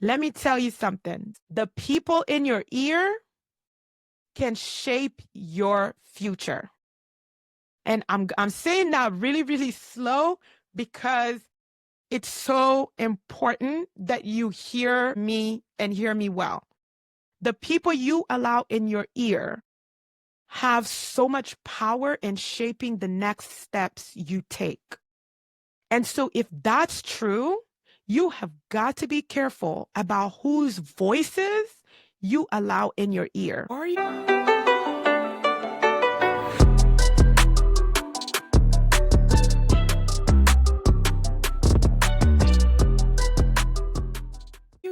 Let me tell you something. The people in your ear can shape your future. And I'm saying that really, really slow because it's so important that you hear me and hear me well. The people you allow in your ear have so much power in shaping the next steps you take. And so if that's true, you have got to be careful about whose voices you allow in your ear. Are you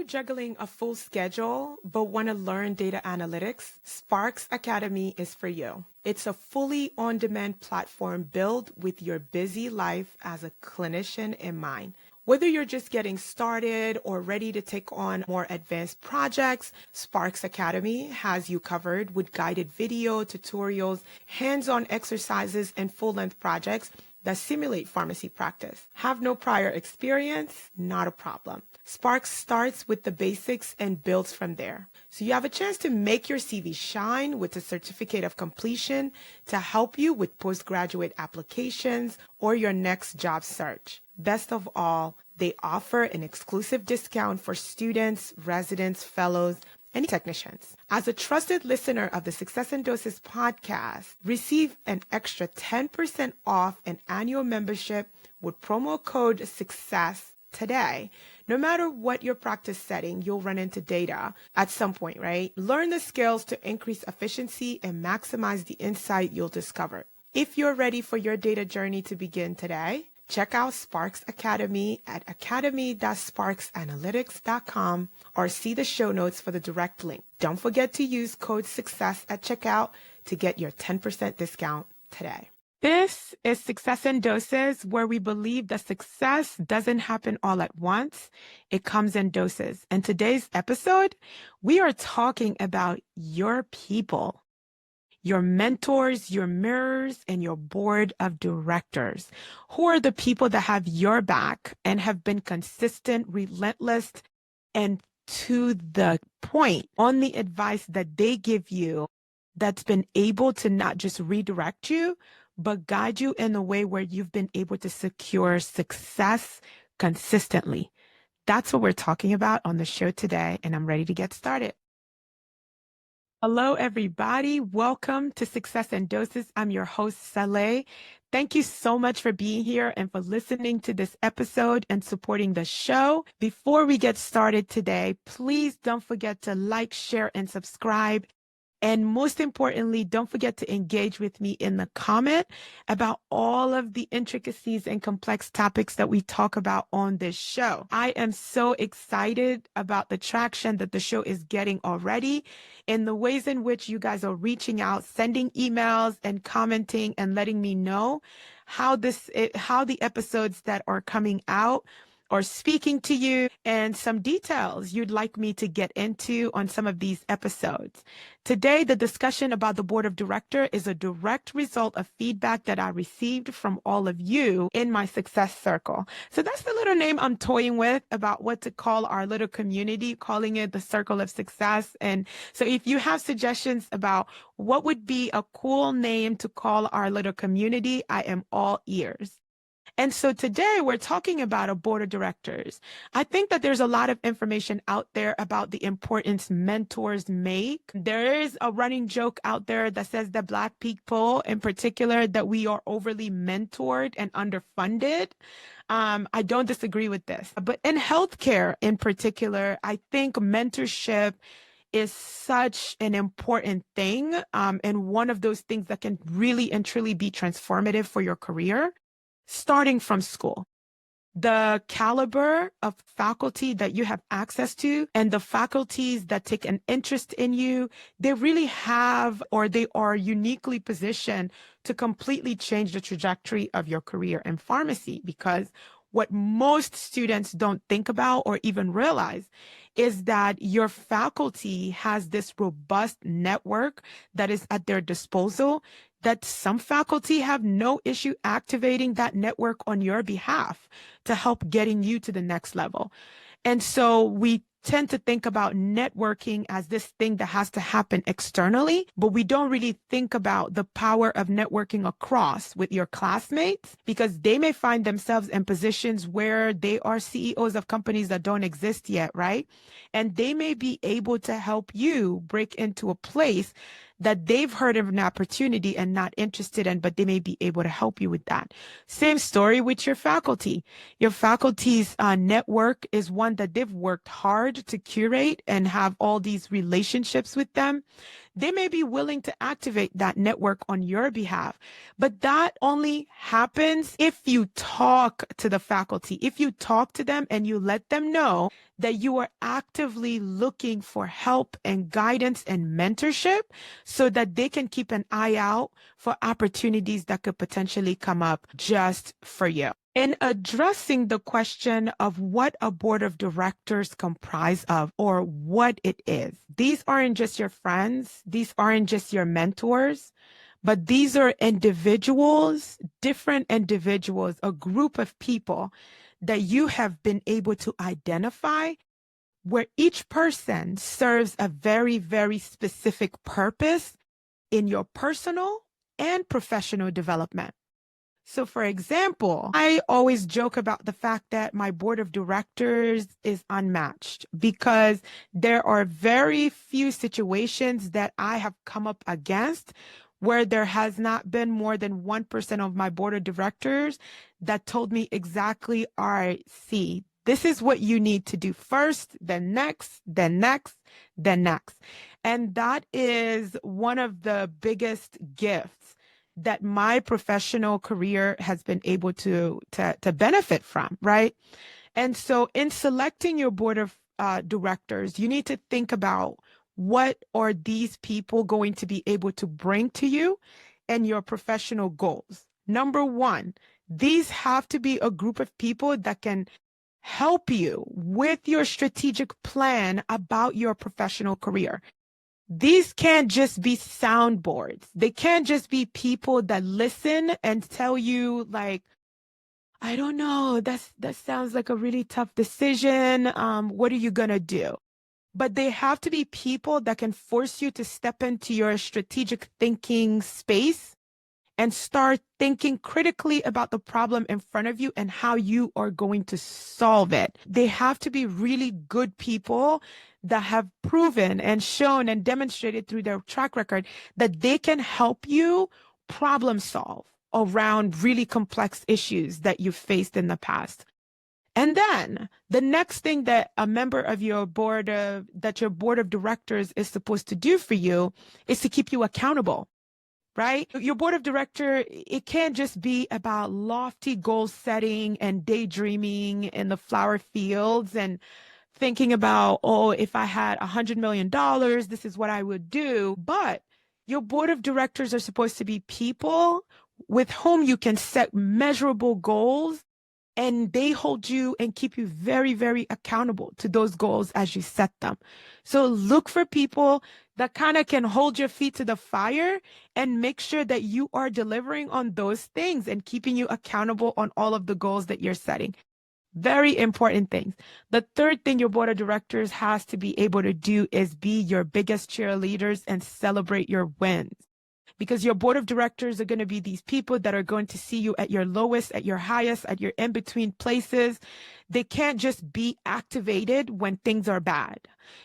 juggling a full schedule but want to learn data analytics? Sparks Academy is for you. It's a fully on-demand platform built with your busy life as a clinician in mind. Whether you're just getting started or ready to take on more advanced projects, Sparks Academy has you covered with guided video, tutorials, hands-on exercises, and full-length projects that simulate pharmacy practice. Have no prior experience? Not a problem. Sparks starts with the basics and builds from there. So you have a chance to make your CV shine with a certificate of completion to help you with postgraduate applications or your next job search. Best of all, they offer an exclusive discount for students, residents, fellows, and technicians. As a trusted listener of the Success in Doses podcast, receive an extra 10% off an annual membership with promo code SUCCESS today. No matter what your practice setting, you'll run into data at some point, right? Learn the skills to increase efficiency and maximize the insight you'll discover. If you're ready for your data journey to begin today, check out Sparks Academy at academy.sparksanalytics.com or see the show notes for the direct link. Don't forget to use code SUCCESS at checkout to get your 10% discount today. This is Success in Doses, where we believe that success doesn't happen all at once. It comes in doses. And today's episode, we are talking about your people, your mentors, your mirrors, and your board of directors. Who are the people that have your back and have been consistent, relentless, and to the point on the advice that they give you that's been able to not just redirect you, but guide you in a way where you've been able to secure success consistently. That's what we're talking about on the show today, and I'm ready to get started. Hello, everybody. Welcome to Success in Doses. I'm your host, Saleh. Thank you so much for being here and for listening to this episode and supporting the show. Before we get started today, please don't forget to like, share, and subscribe. And most importantly, don't forget to engage with me in the comment about all of the intricacies and complex topics that we talk about on this show. I am so excited about the traction that the show is getting already and the ways in which you guys are reaching out, sending emails and commenting and letting me know how the episodes that are coming out or speaking to you and some details you'd like me to get into on some of these episodes. Today, the discussion about the board of director is a direct result of feedback that I received from all of you in my success circle. So that's the little name I'm toying with about what to call our little community, calling it the circle of success. And so if you have suggestions about what would be a cool name to call our little community, I am all ears. And so today we're talking about a board of directors. I think that there's a lot of information out there about the importance mentors make. There is a running joke out there that says that Black people in particular, that we are overly mentored and underfunded. I don't disagree with this. But in healthcare in particular, I think mentorship is such an important thing, and one of those things that can really and truly be transformative for your career. Starting from school, the caliber of faculty that you have access to and the faculties that take an interest in you, they really have, or they are uniquely positioned to completely change the trajectory of your career in pharmacy. Because what most students don't think about or even realize is that your faculty has this robust network that is at their disposal, that some faculty have no issue activating that network on your behalf to help getting you to the next level. And so we tend to think about networking as this thing that has to happen externally, but we don't really think about the power of networking across with your classmates, because they may find themselves in positions where they are CEOs of companies that don't exist yet, right? And they may be able to help you break into a place that they've heard of an opportunity and not interested in, but they may be able to help you with that. Same story with your faculty. Your faculty's network is one that they've worked hard to curate and have all these relationships with them. They may be willing to activate that network on your behalf, but that only happens if you talk to the faculty, if you talk to them and you let them know that you are actively looking for help and guidance and mentorship so that they can keep an eye out for opportunities that could potentially come up just for you. In addressing the question of what a board of directors comprise of or what it is, these aren't just your friends, these aren't just your mentors, but these are individuals, different individuals, a group of people that you have been able to identify where each person serves a very, very specific purpose in your personal and professional development. So, for example, I always joke about the fact that my board of directors is unmatched because there are very few situations that I have come up against where there has not been more than 1% of my board of directors that told me exactly, all right, see, this is what you need to do first, then next, then next, then next. And that is one of the biggest gifts that my professional career has been able to benefit from, right? And so in selecting your board of directors, you need to think about what are these people going to be able to bring to you and your professional goals. Number one, these have to be a group of people that can help you with your strategic plan about your professional career. These can't just be soundboards. They can't just be people that listen and tell you like, I don't know, that sounds like a really tough decision. What are you gonna do? But they have to be people that can force you to step into your strategic thinking space and start thinking critically about the problem in front of you and how you are going to solve it. They have to be really good people that have proven and shown and demonstrated through their track record that they can help you problem solve around really complex issues that you've faced in the past. And then the next thing that a member of your board of directors is supposed to do for you is to keep you accountable. Right? Your board of director, it can't just be about lofty goal setting and daydreaming in the flower fields and thinking about, oh, if I had $100 million, this is what I would do. But your board of directors are supposed to be people with whom you can set measurable goals, and they hold you and keep you very, very accountable to those goals as you set them. So look for people that kind of can hold your feet to the fire and make sure that you are delivering on those things and keeping you accountable on all of the goals that you're setting. Very important things. The third thing your board of directors has to be able to do is be your biggest cheerleaders and celebrate your wins. Because your board of directors are going to be these people that are going to see you at your lowest, at your highest, at your in-between places. They can't just be activated when things are bad.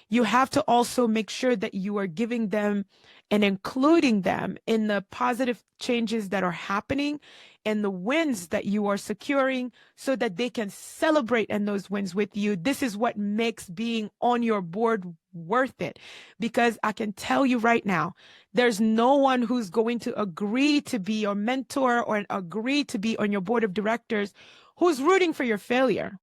You have to also make sure that you are giving them and including them in the positive changes that are happening and the wins that you are securing so that they can celebrate in those wins with you. This is what makes being on your board worth it. Because I can tell you right now, there's no one who's going to agree to be your mentor or agree to be on your board of directors who's rooting for your failure.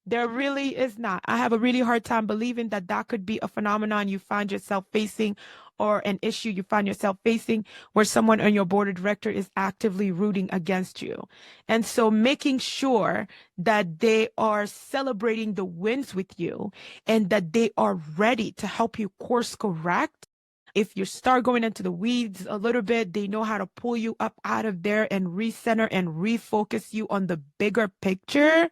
There really is not. I have a really hard time believing that that could be a phenomenon you find yourself facing or an issue you find yourself facing where someone on your board of director is actively rooting against you. And so making sure that they are celebrating the wins with you and that they are ready to help you course correct. If you start going into the weeds a little bit, they know how to pull you up out of there and recenter and refocus you on the bigger picture.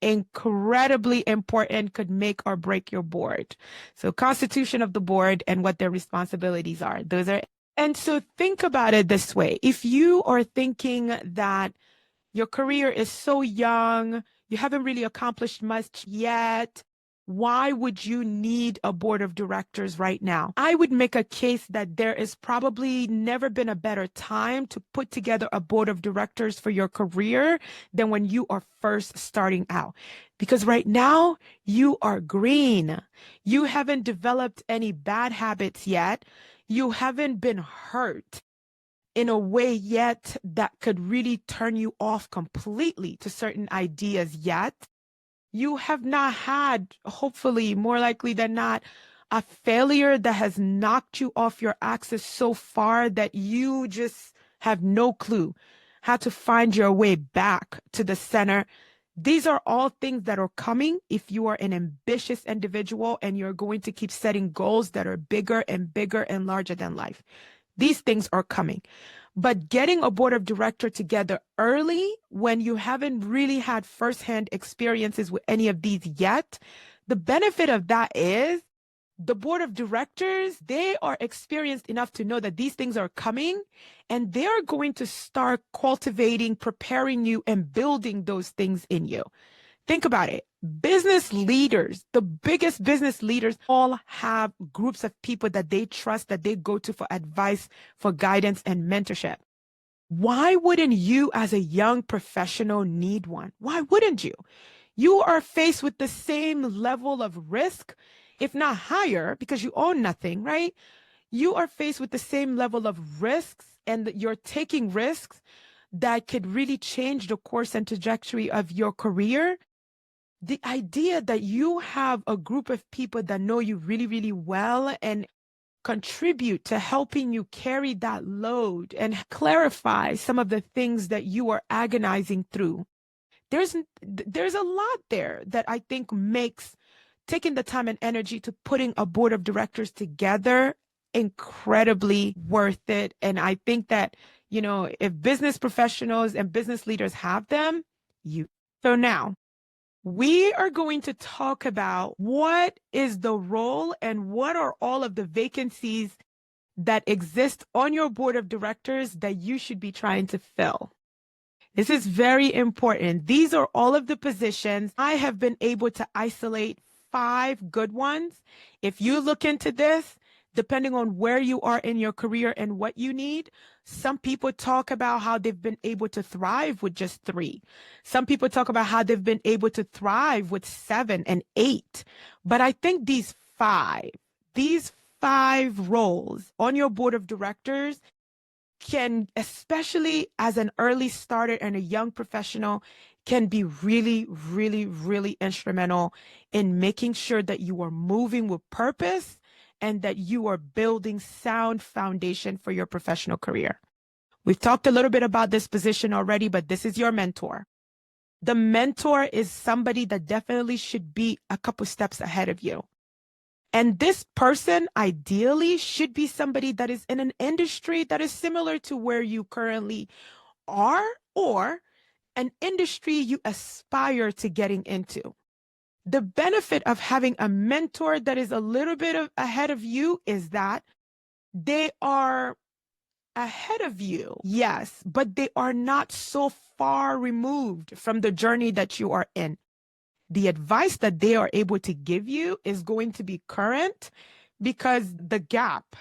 incredibly important, could make or break your board. So constitution of the board and what their responsibilities are. And so think about it this way. If you are thinking that your career is so young, you haven't really accomplished much yet, why would you need a board of directors right now? I would make a case that there is probably never been a better time to put together a board of directors for your career than when you are first starting out. Because right now, you are green. You haven't developed any bad habits yet. You haven't been hurt in a way yet that could really turn you off completely to certain ideas yet. You have not had, hopefully, more likely than not, a failure that has knocked you off your axis so far that you just have no clue how to find your way back to the center. These are all things that are coming if you are an ambitious individual and you're going to keep setting goals that are bigger and bigger and larger than life. These things are coming. But getting a board of director together early when you haven't really had firsthand experiences with any of these yet, the benefit of that is the board of directors, they are experienced enough to know that these things are coming, and they're going to start cultivating, preparing you, and building those things in you. Think about it. Business leaders, the biggest business leaders, all have groups of people that they trust, that they go to for advice, for guidance, and mentorship. Why wouldn't you, as a young professional, need one? Why wouldn't you? You are faced with the same level of risk, if not higher, because you own nothing, right? You are faced with the same level of risks, and you're taking risks that could really change the course and trajectory of your career. The idea that you have a group of people that know you really, really well and contribute to helping you carry that load and clarify some of the things that you are agonizing through. There's a lot there that I think makes taking the time and energy to putting a board of directors together incredibly worth it. And I think that, if business professionals and business leaders have them, so now we are going to talk about what is the role and what are all of the vacancies that exist on your board of directors that you should be trying to fill. This is very important. These are all of the positions. I have been able to isolate 5 good ones. If you look into this, depending on where you are in your career and what you need, some people talk about how they've been able to thrive with just 3. Some people talk about how they've been able to thrive with 7 and 8. But I think these five roles on your board of directors can, especially as an early starter and a young professional, can be really, really, really instrumental in making sure that you are moving with purpose and that you are building sound foundation for your professional career. We've talked a little bit about this position already, but this is your mentor. The mentor is somebody that definitely should be a couple steps ahead of you. And this person ideally should be somebody that is in an industry that is similar to where you currently are, or an industry you aspire to getting into. The benefit of having a mentor that is a little bit ahead of you is that they are ahead of you, yes, but they are not so far removed from the journey that you are in. The advice that they are able to give you is going to be current, because the gap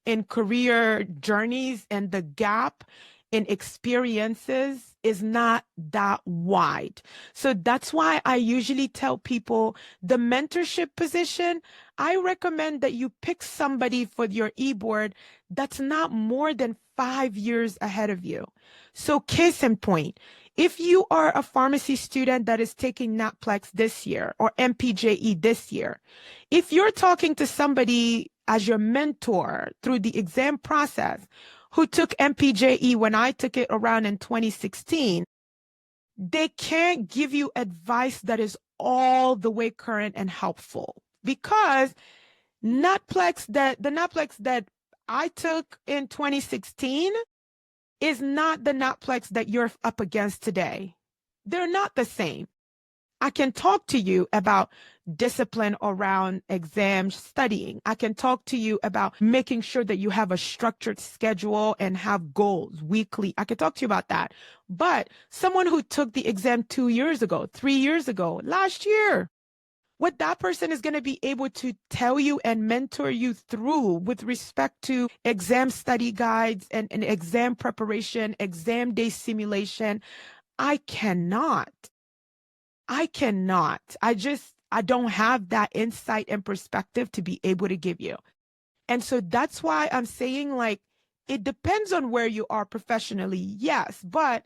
in career journeys and the gap in experiences is not that wide. So that's why I usually tell people the mentorship position, I recommend that you pick somebody for your e-board that's not more than 5 years ahead of you. So case in point, if you are a pharmacy student that is taking NAPLEX this year or MPJE this year, if you're talking to somebody as your mentor through the exam process who took MPJE when I took it around in 2016, they can't give you advice that is all the way current and helpful, because the NAPLEX that I took in 2016 is not the NAPLEX that you're up against today. They're not the same. I can talk to you about discipline around exam studying. I can talk to you about making sure that you have a structured schedule and have goals weekly. I can talk to you about that. But someone who took the exam 2 years ago, 3 years ago, last year, what that person is going to be able to tell you and mentor you through with respect to exam study guides and exam preparation, exam day simulation, I cannot. I cannot. I don't have that insight and perspective to be able to give you. And so that's why I'm saying, like, it depends on where you are professionally, yes, but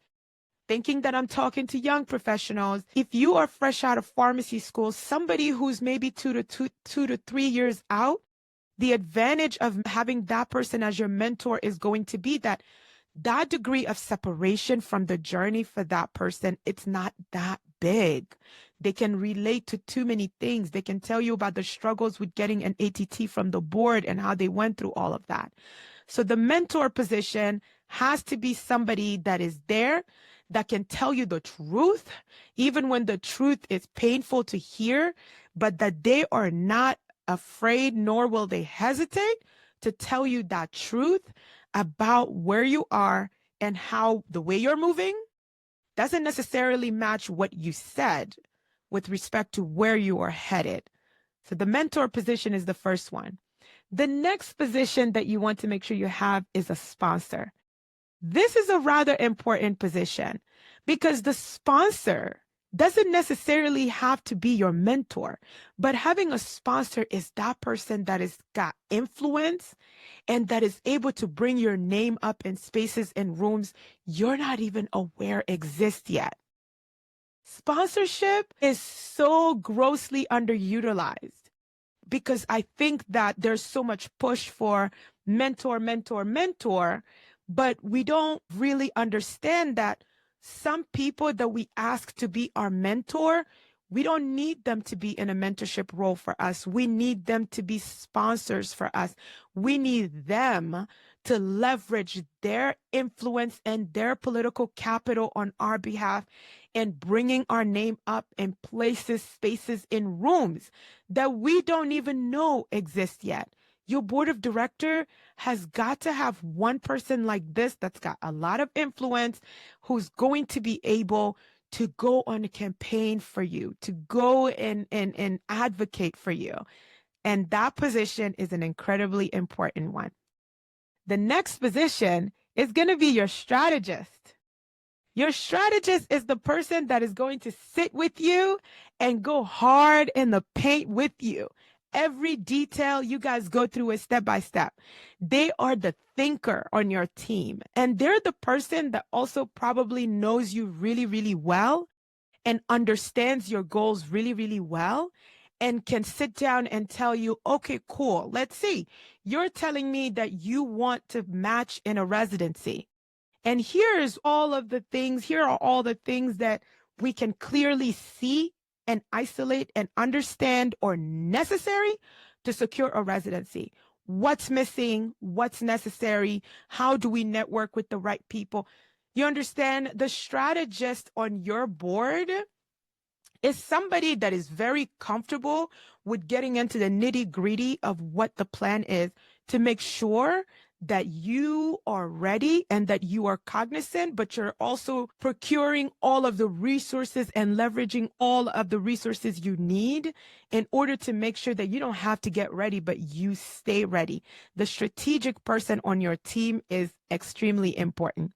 thinking that I'm talking to young professionals, if you are fresh out of pharmacy school, somebody who's maybe 2 to 3 years out, the advantage of having that person as your mentor is going to be that degree of separation from the journey for that person, it's not that big. They can relate to too many things. They can tell you about the struggles with getting an ATT from the board and how they went through all of that. So the mentor position has to be somebody that is there, that can tell you the truth, even when the truth is painful to hear, but that they are not afraid, nor will they hesitate to tell you that truth about where you are and how the way you're moving doesn't necessarily match what you said with respect to where you are headed. So the mentor position is the first one. The next position that you want to make sure you have is a sponsor. This is a rather important position because the sponsor doesn't necessarily have to be your mentor, but having a sponsor is that person that has got influence and that is able to bring your name up in spaces and rooms you're not even aware exist yet. Sponsorship is so grossly underutilized because I think that there's so much push for mentor, mentor, mentor, but we don't really understand that some people that we ask to be our mentor, we don't need them to be in a mentorship role for us. We need them to be sponsors for us. We need them to leverage their influence and their political capital on our behalf and bringing our name up in places, spaces, in rooms that we don't even know exist yet. Your board of director has got to have one person like this that's got a lot of influence, who's going to be able to go on a campaign for you, to go and advocate for you. And that position is an incredibly important one. The next position is going to be your strategist. Your strategist is the person that is going to sit with you and go hard in the paint with you. Every detail you guys go through is step by step. They are the thinker on your team, and they're the person that also probably knows you really, really well and understands your goals really, really well and can sit down and tell you, okay, cool, let's see. You're telling me that you want to match in a residency. And here are all the things that we can clearly see and isolate and understand are necessary to secure a residency. What's missing? What's necessary? How do we network with the right people? You understand? The strategist on your board is somebody that is very comfortable with getting into the nitty-gritty of what the plan is to make sure that you are ready and that you are cognizant, but you're also procuring all of the resources and leveraging all of the resources you need in order to make sure that you don't have to get ready, but you stay ready. The strategic person on your team is extremely important.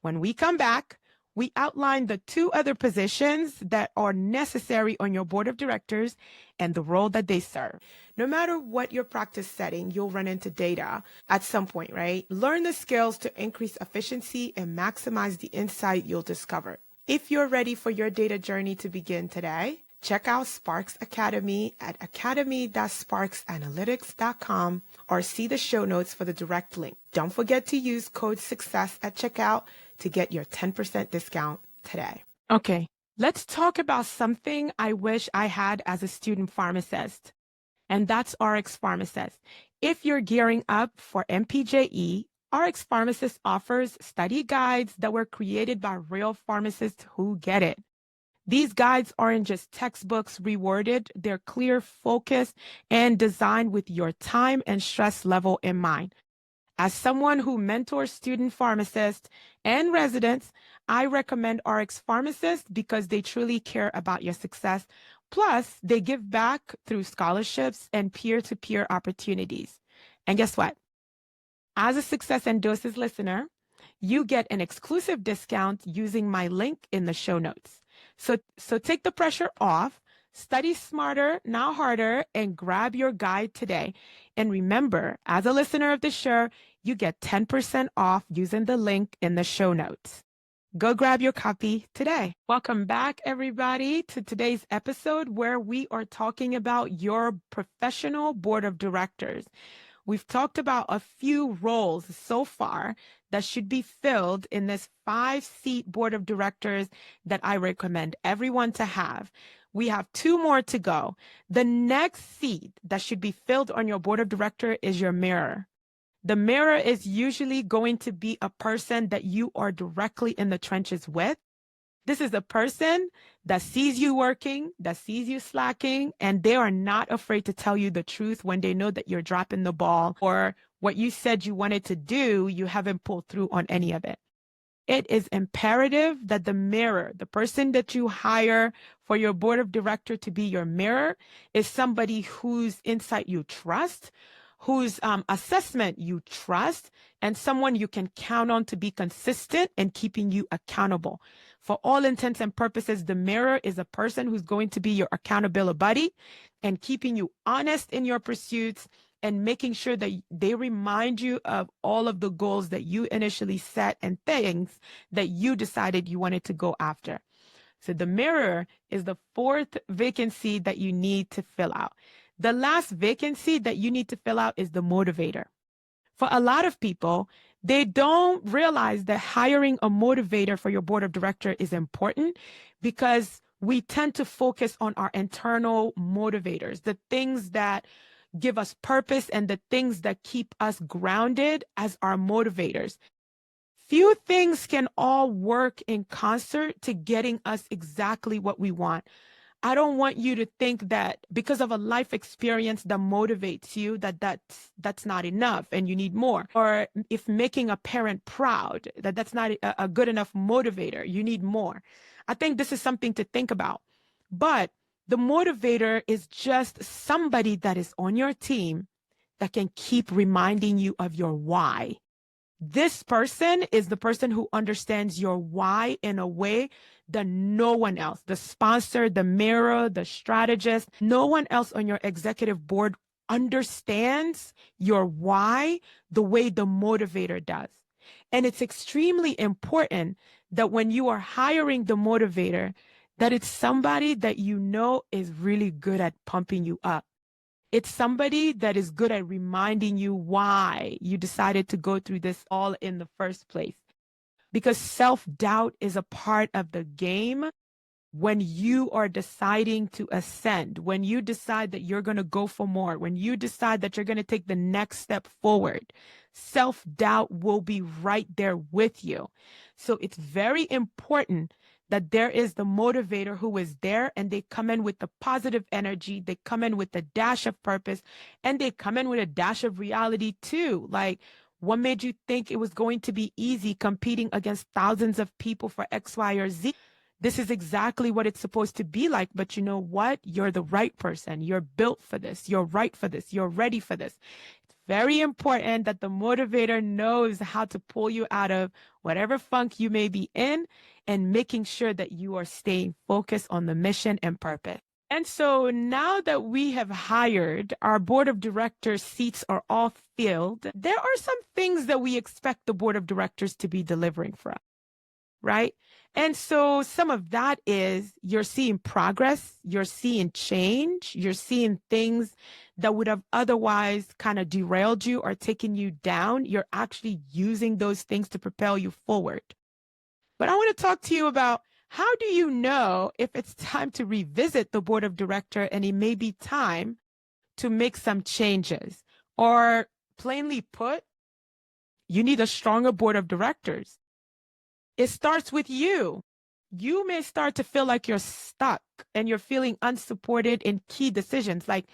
When we come back, we outline the two other positions that are necessary on your board of directors and the role that they serve. No matter what your practice setting, you'll run into data at some point, right? Learn the skills to increase efficiency and maximize the insight you'll discover. If you're ready for your data journey to begin today, check out Sparks Academy at academy.sparksanalytics.com or see the show notes for the direct link. Don't forget to use code SUCCESS at checkout to get your 10% discount today. Okay, let's talk about something I wish I had as a student pharmacist, and that's RX Pharmacist. If you're gearing up for MPJE, RX Pharmacist offers study guides that were created by real pharmacists who get it. These guides aren't just textbooks reworded, they're clear, focused, and designed with your time and stress level in mind. As someone who mentors student pharmacists and residents, I recommend RX Pharmacists because they truly care about your success. Plus, they give back through scholarships and peer-to-peer opportunities. And guess what? As a Success and Doses listener, you get an exclusive discount using my link in the show notes. So take the pressure off, study smarter, not harder, and grab your guide today. And remember, as a listener of the show, you get 10% off using the link in the show notes. Go grab your copy today. Welcome back, everybody, to today's episode where we are talking about your professional board of directors. We've talked about a few roles so far that should be filled in this 5-seat board of directors that I recommend everyone to have. We have 2 more to go. The next seat that should be filled on your board of director is your mirror. The mirror is usually going to be a person that you are directly in the trenches with. This is a person that sees you working, that sees you slacking, and they are not afraid to tell you the truth when they know that you're dropping the ball or what you said you wanted to do, you haven't pulled through on any of it. It is imperative that the mirror, the person that you hire for your board of director to be your mirror, is somebody whose insight you trust, whose assessment you trust, and someone you can count on to be consistent and keeping you accountable. For all intents and purposes, the mirror is a person who's going to be your accountability buddy and keeping you honest in your pursuits and making sure that they remind you of all of the goals that you initially set and things that you decided you wanted to go after. So the mirror is the 4th vacancy that you need to fill out. The last vacancy that you need to fill out is the motivator. For a lot of people, they don't realize that hiring a motivator for your board of director is important because we tend to focus on our internal motivators, the things that give us purpose and the things that keep us grounded as our motivators. Few things can all work in concert to getting us exactly what we want. I don't want you to think that because of a life experience that motivates you, that's not enough and you need more. Or if making a parent proud, that's not a good enough motivator, you need more. I think this is something to think about. But the motivator is just somebody that is on your team that can keep reminding you of your why. This person is the person who understands your why in a way that no one else, the sponsor, the mirror, the strategist, no one else on your executive board understands your why the way the motivator does. And it's extremely important that when you are hiring the motivator, that it's somebody that you know is really good at pumping you up. It's somebody that is good at reminding you why you decided to go through this all in the first place. Because self-doubt is a part of the game when you are deciding to ascend, when you decide that you're going to go for more, when you decide that you're going to take the next step forward. Self-doubt will be right there with you. So it's very important that there is the motivator who is there and they come in with the positive energy, they come in with a dash of purpose, and they come in with a dash of reality too. Like, what made you think it was going to be easy competing against thousands of people for X, Y, or Z? This is exactly what it's supposed to be like. But you know what? You're the right person. You're built for this. You're right for this. You're ready for this. It's very important that the motivator knows how to pull you out of whatever funk you may be in and making sure that you are staying focused on the mission and purpose. And so now that we have hired, our board of directors seats are all filled, there are some things that we expect the board of directors to be delivering for us, right? And so some of that is you're seeing progress, you're seeing change, you're seeing things that would have otherwise kind of derailed you or taken you down. You're actually using those things to propel you forward. But I want to talk to you about, how do you know if it's time to revisit the board of director and it may be time to make some changes? Or plainly put, you need a stronger board of directors. It starts with you. you may start to feel like you're stuck and you're feeling unsupported in key decisions. Like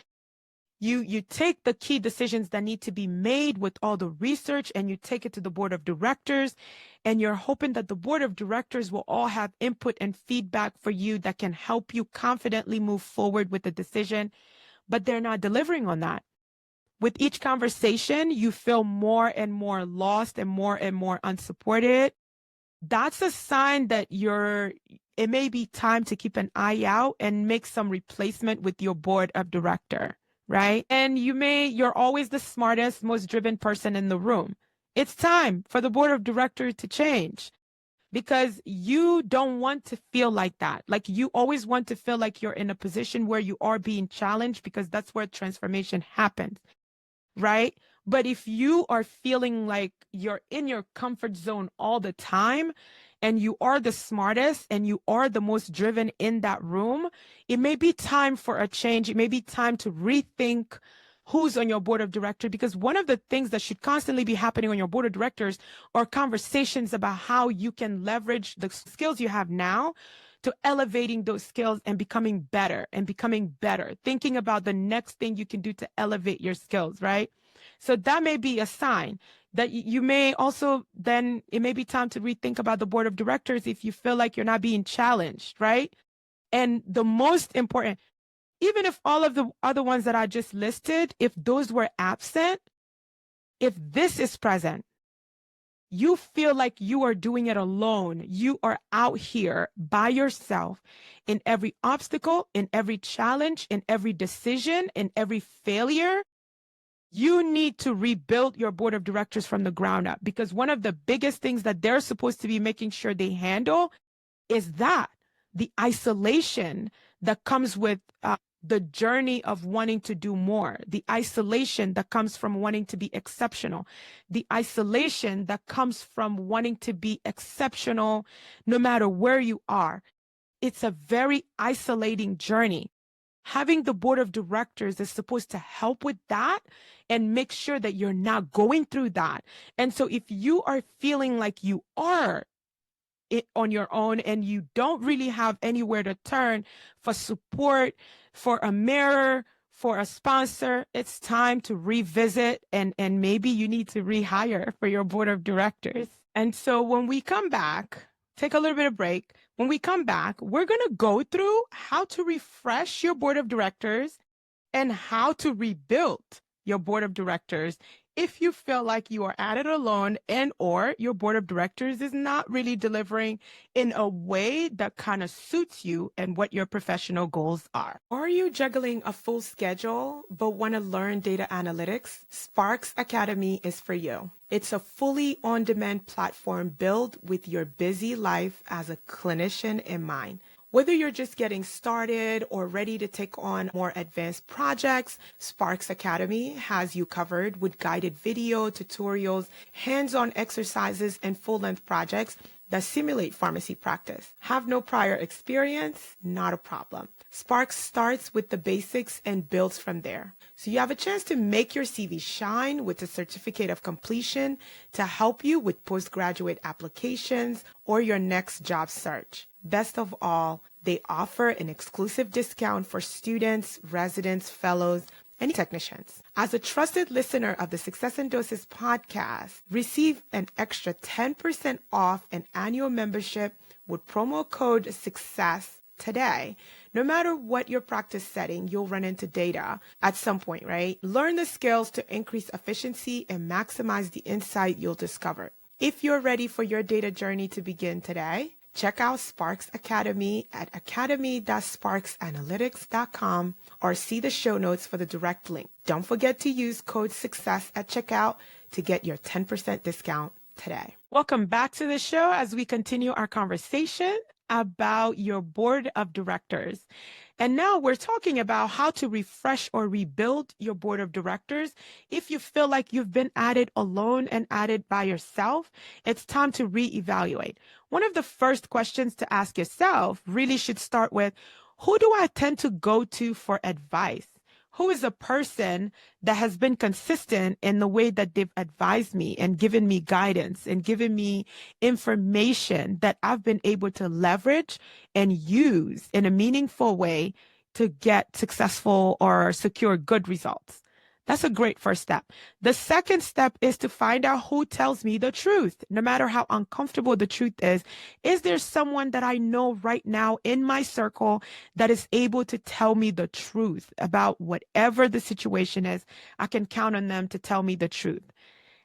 you take the key decisions that need to be made with all the research and you take it to the board of directors, and you're hoping that the board of directors will all have input and feedback for you that can help you confidently move forward with the decision, but they're not delivering on that. With each conversation, you feel more and more lost and more unsupported. That's a sign that it may be time to keep an eye out and make some replacement with your board of director, right? And you're always the smartest, most driven person in the room. It's time for the board of directors to change, because you don't want to feel like that. Like, you always want to feel like you're in a position where you are being challenged, because that's where transformation happens, right? But if you are feeling like you're in your comfort zone all the time and you are the smartest and you are the most driven in that room, it may be time for a change. It may be time to rethink who's on your board of directors, because one of the things that should constantly be happening on your board of directors are conversations about how you can leverage the skills you have now to elevating those skills and becoming better, thinking about the next thing you can do to elevate your skills, right? So that may be a sign that you may also, then it may be time to rethink about the board of directors if you feel like you're not being challenged, right? And the most important, even if all of the other ones that I just listed, if those were absent, if this is present, you feel like you are doing it alone. You are out here by yourself in every obstacle, in every challenge, in every decision, in every failure. You need to rebuild your board of directors from the ground up, because one of the biggest things that they're supposed to be making sure they handle is that the isolation that comes with the journey of wanting to do more, the isolation that comes from wanting to be exceptional, the isolation that comes from wanting to be exceptional no matter where you are. It's a very isolating journey. Having the board of directors is supposed to help with that and make sure that you're not going through that. And so if you are feeling like you are on your own and you don't really have anywhere to turn for support, for a mirror, for a sponsor, it's time to revisit, and maybe you need to rehire for your board of directors. And so when we come back, take a little bit of break. When we come back, we're going to go through how to refresh your board of directors and how to rebuild your board of directors if you feel like you are at it alone and or your board of directors is not really delivering in a way that kind of suits you and what your professional goals are. Are you juggling a full schedule but want to learn data analytics? Sparks Academy is for you. It's a fully on-demand platform built with your busy life as a clinician in mind. Whether you're just getting started or ready to take on more advanced projects, Sparks Academy has you covered with guided video, tutorials, hands-on exercises, and full-length projects that simulate pharmacy practice. Have no prior experience? Not a problem. Sparks starts with the basics and builds from there. So you have a chance to make your CV shine with a certificate of completion to help you with postgraduate applications or your next job search. Best of all, they offer an exclusive discount for students, residents, fellows, and technicians. As a trusted listener of the Success in Doses podcast, receive an extra 10% off an annual membership with promo code SUCCESS today. No matter what your practice setting, you'll run into data at some point, right? Learn the skills to increase efficiency and maximize the insight you'll discover. If you're ready for your data journey to begin today, check out Sparks Academy at academy.sparksanalytics.com or see the show notes for the direct link. Don't forget to use code SUCCESS at checkout to get your 10% discount today. Welcome back to the show as we continue our conversation about your board of directors. And now we're talking about how to refresh or rebuild your board of directors. If you feel like you've been at it alone and at it by yourself, it's time to reevaluate. One of the first questions to ask yourself really should start with, who do I tend to go to for advice? who is a person that has been consistent in the way that they've advised me and given me guidance and given me information that I've been able to leverage and use in a meaningful way to get successful or secure good results. That's a great first step. The second step is to find out who tells me the truth, no matter how uncomfortable the truth is. Is there someone that I know right now in my circle that is able to tell me the truth about whatever the situation is? I can count on them to tell me the truth.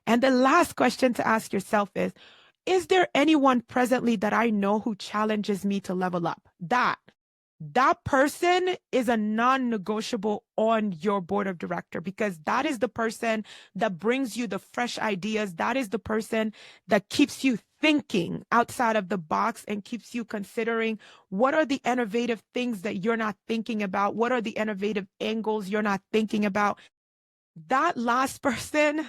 And the last question to ask yourself is there anyone presently that I know who challenges me to level up? That person is a non-negotiable on your board of director, because that is the person that brings you the fresh ideas. That is the person that keeps you thinking outside of the box and keeps you considering what are the innovative things that you're not thinking about? What are the innovative angles you're not thinking about? That last person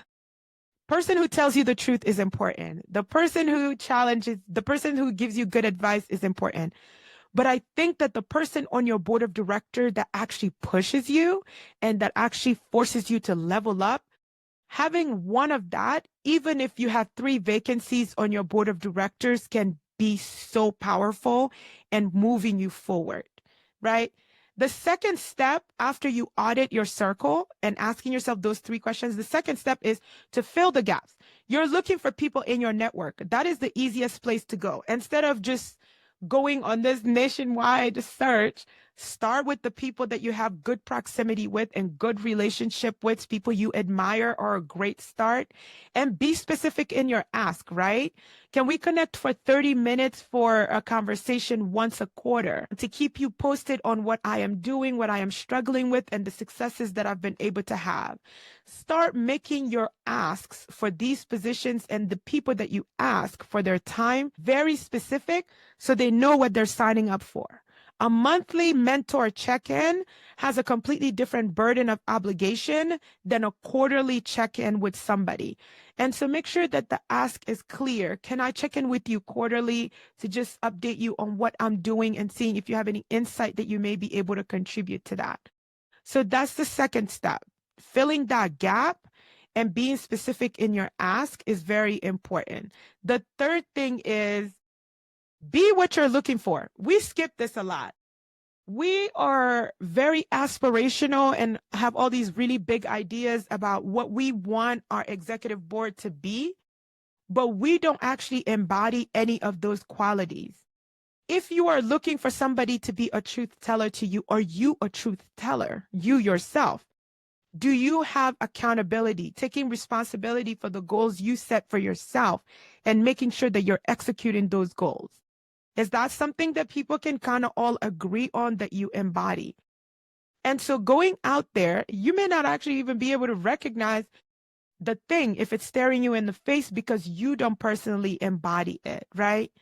who tells you the truth is important. The person who challenges, the person who gives you good advice is important. But I think that the person on your board of director that actually pushes you and that actually forces you to level up, having one of that, even if you have 3 vacancies on your board of directors, can be so powerful and moving you forward, right? The second step after you audit your circle and asking yourself those 3 questions, the second step is to fill the gaps. You're looking for people in your network. That is the easiest place to go. Instead of just going on this nationwide search, start with the people that you have good proximity with and good relationship with, people you admire are a great start. And be specific in your ask, right? Can we connect for 30 minutes for a conversation once a quarter to keep you posted on what I am doing, what I am struggling with, and the successes that I've been able to have? Start making your asks for these positions and the people that you ask for their time very specific so they know what they're signing up for. A monthly mentor check-in has a completely different burden of obligation than a quarterly check-in with somebody. And so make sure that the ask is clear. Can I check in with you quarterly to just update you on what I'm doing and seeing if you have any insight that you may be able to contribute to that? So that's the second step. Filling that gap and being specific in your ask is very important. The third thing is be what you're looking for. We skip this a lot. We are very aspirational and have all these really big ideas about what we want our executive board to be, but we don't actually embody any of those qualities. If you are looking for somebody to be a truth teller to you, are you a truth teller, you yourself? Do you have accountability, taking responsibility for the goals you set for yourself and making sure that you're executing those goals? Is that something that people can kind of all agree on that you embody? And so going out there, you may not actually even be able to recognize the thing if it's staring you in the face because you don't personally embody it, right?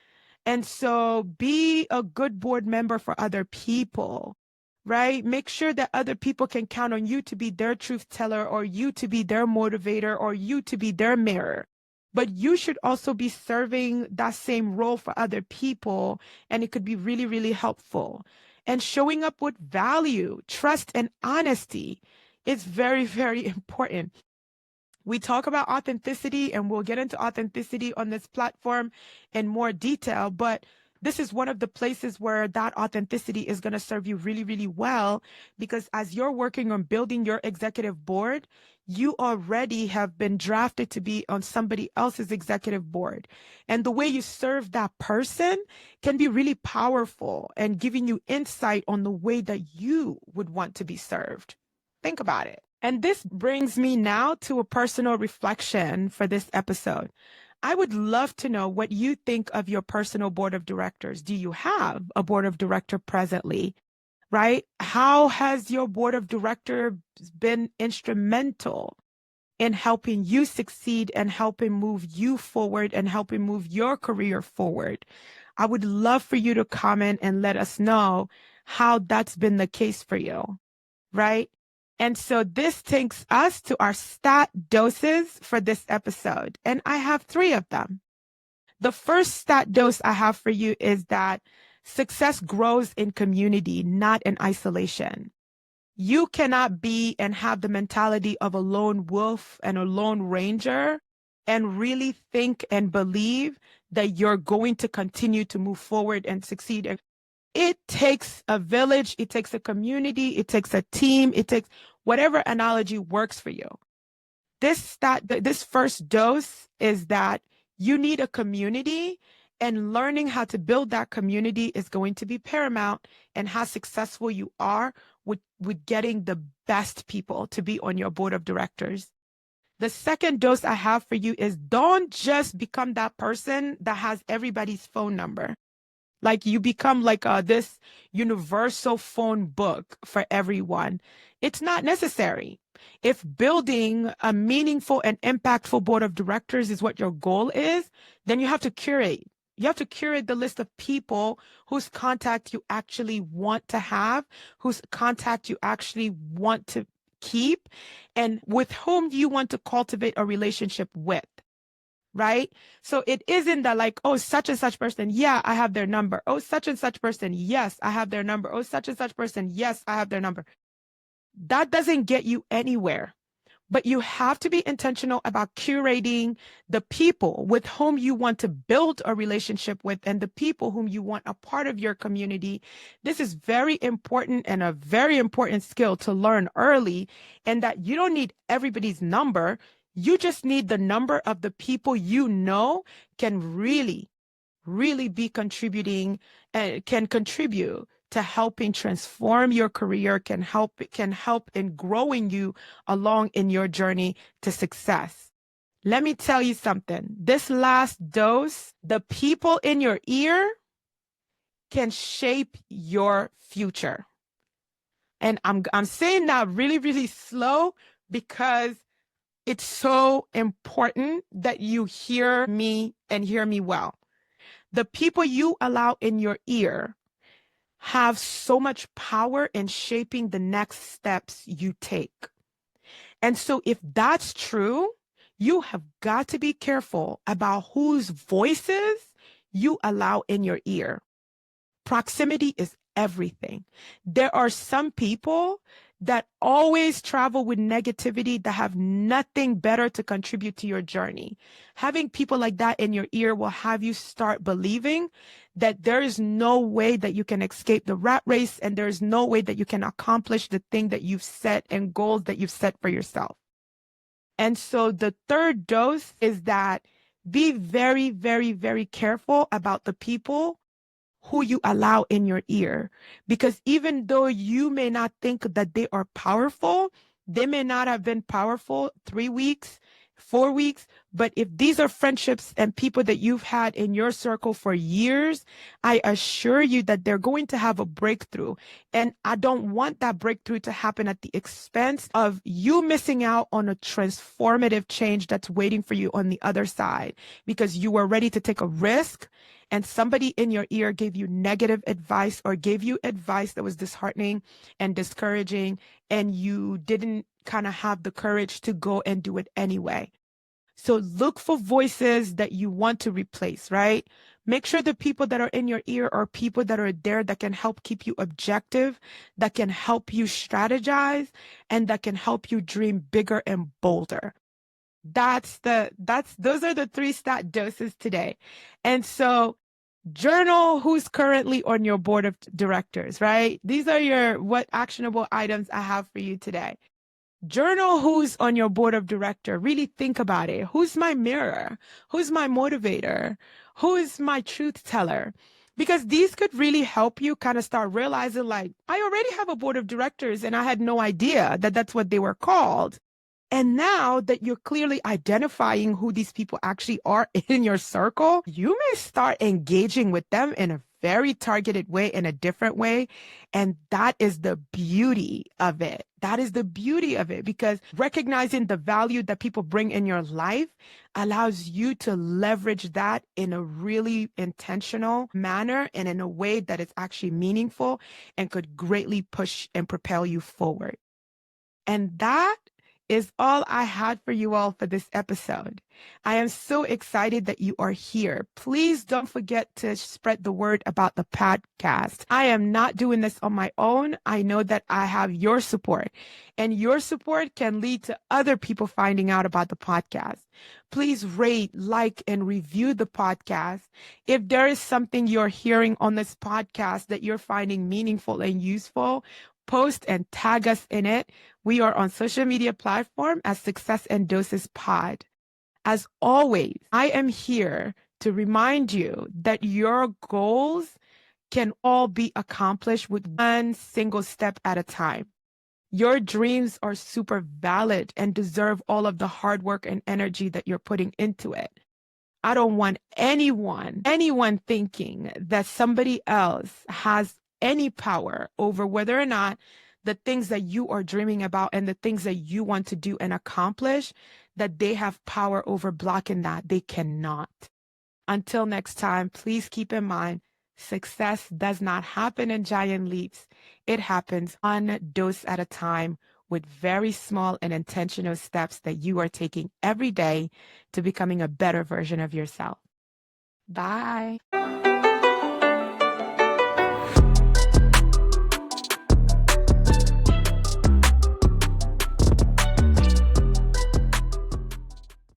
And so be a good board member for other people, right? Make sure that other people can count on you to be their truth teller or you to be their motivator or you to be their mirror. But you should also be serving that same role for other people, and it could be really, really helpful. And showing up with value, trust, and honesty is very, very important. We talk about authenticity, and we'll get into authenticity on this platform in more detail, but this is one of the places where that authenticity is going to serve you really, really well, because as you're working on building your executive board, you already have been drafted to be on somebody else's executive board. And the way you serve that person can be really powerful and giving you insight on the way that you would want to be served. Think about it. And this brings me now to a personal reflection for this episode. I would love to know what you think of your personal board of directors. Do you have a board of director presently, right? How has your board of directors been instrumental in helping you succeed and helping move you forward and helping move your career forward? I would love for you to comment and let us know how that's been the case for you, right? And so this takes us to our stat doses for this episode. And I have 3 of them. The first stat dose I have for you is that success grows in community, not in isolation. You cannot be and have the mentality of a lone wolf and a lone ranger and really think and believe that you're going to continue to move forward and succeed. It takes a village, it takes a community, it takes a team, it takes whatever analogy works for you. This first dose is that you need a community, and learning how to build that community is going to be paramount and how successful you are with getting the best people to be on your board of directors. The second dose I have for you is don't just become that person that has everybody's phone number. Like you become like this universal phone book for everyone. It's not necessary. If building a meaningful and impactful board of directors is what your goal is, then you have to curate. You have to curate the list of people whose contact you actually want to have, whose contact you actually want to keep, and with whom you want to cultivate a relationship with. Right? So it isn't that like, oh, such and such person, yeah, I have their number. Oh, such and such person, yes, I have their number. Oh, such and such person, yes, I have their number. That doesn't get you anywhere. But you have to be intentional about curating the people with whom you want to build a relationship with and the people whom you want a part of your community. This is very important and a very important skill to learn early, and that you don't need everybody's number. You just need the number of the people you know can really, really be contributing and can contribute to helping transform your career, can help in growing you along in your journey to success. Let me tell you something. This last dose, the people in your ear can shape your future. And I'm saying that really, really slow because it's so important that you hear me and hear me well. The people you allow in your ear have so much power in shaping the next steps you take. And so if that's true, you have got to be careful about whose voices you allow in your ear. Proximity is everything. There are some people that always travel with negativity that have nothing better to contribute to your journey. Having people like that in your ear will have you start believing that there is no way that you can escape the rat race, and there is no way that you can accomplish the thing that you've set and goals that you've set for yourself. And so the third dose is that be very, very, very careful about the people who you allow in your ear, because even though you may not think that they are powerful, they may not have been powerful 3 weeks, 4 weeks, but if these are friendships and people that you've had in your circle for years, I assure you that they're going to have a breakthrough. And I don't want that breakthrough to happen at the expense of you missing out on a transformative change that's waiting for you on the other side, because you were ready to take a risk and somebody in your ear gave you negative advice or gave you advice that was disheartening and discouraging, and you didn't kind of have the courage to go and do it anyway. So look for voices that you want to replace, right? Make sure the people that are in your ear are people that are there that can help keep you objective, that can help you strategize, and that can help you dream bigger and bolder. Those are the 3 stat doses today. And so journal who's currently on your board of directors, right? These are what actionable items I have for you today. Journal who's on your board of director. Really think about it. Who's my mirror? Who's my motivator? Who is my truth teller? Because these could really help you kind of start realizing, like, I already have a board of directors and I had no idea that that's what they were called. And now that you're clearly identifying who these people actually are in your circle, you may start engaging with them in a very targeted way, in a different way. And that is the beauty of it. That is the beauty of it, because recognizing the value that people bring in your life allows you to leverage that in a really intentional manner and in a way that is actually meaningful and could greatly push and propel you forward. And that is all I had for you all for this episode. I am so excited that you are here. Please don't forget to spread the word about the podcast. I am not doing this on my own. I know that I have your support, and your support can lead to other people finding out about the podcast. Please rate, like, and review the podcast. If there is something you're hearing on this podcast that you're finding meaningful and useful, post and tag us in it. We are on social media platform as Success and Doses Pod. As always, I am here to remind you that your goals can all be accomplished with one single step at a time. Your dreams are super valid and deserve all of the hard work and energy that you're putting into it. I don't want anyone thinking that somebody else has any power over whether or not the things that you are dreaming about and the things that you want to do and accomplish, that they have power over blocking that. They cannot. Until next time, please keep in mind, success does not happen in giant leaps. It happens one dose at a time with very small and intentional steps that you are taking every day to becoming a better version of yourself. Bye.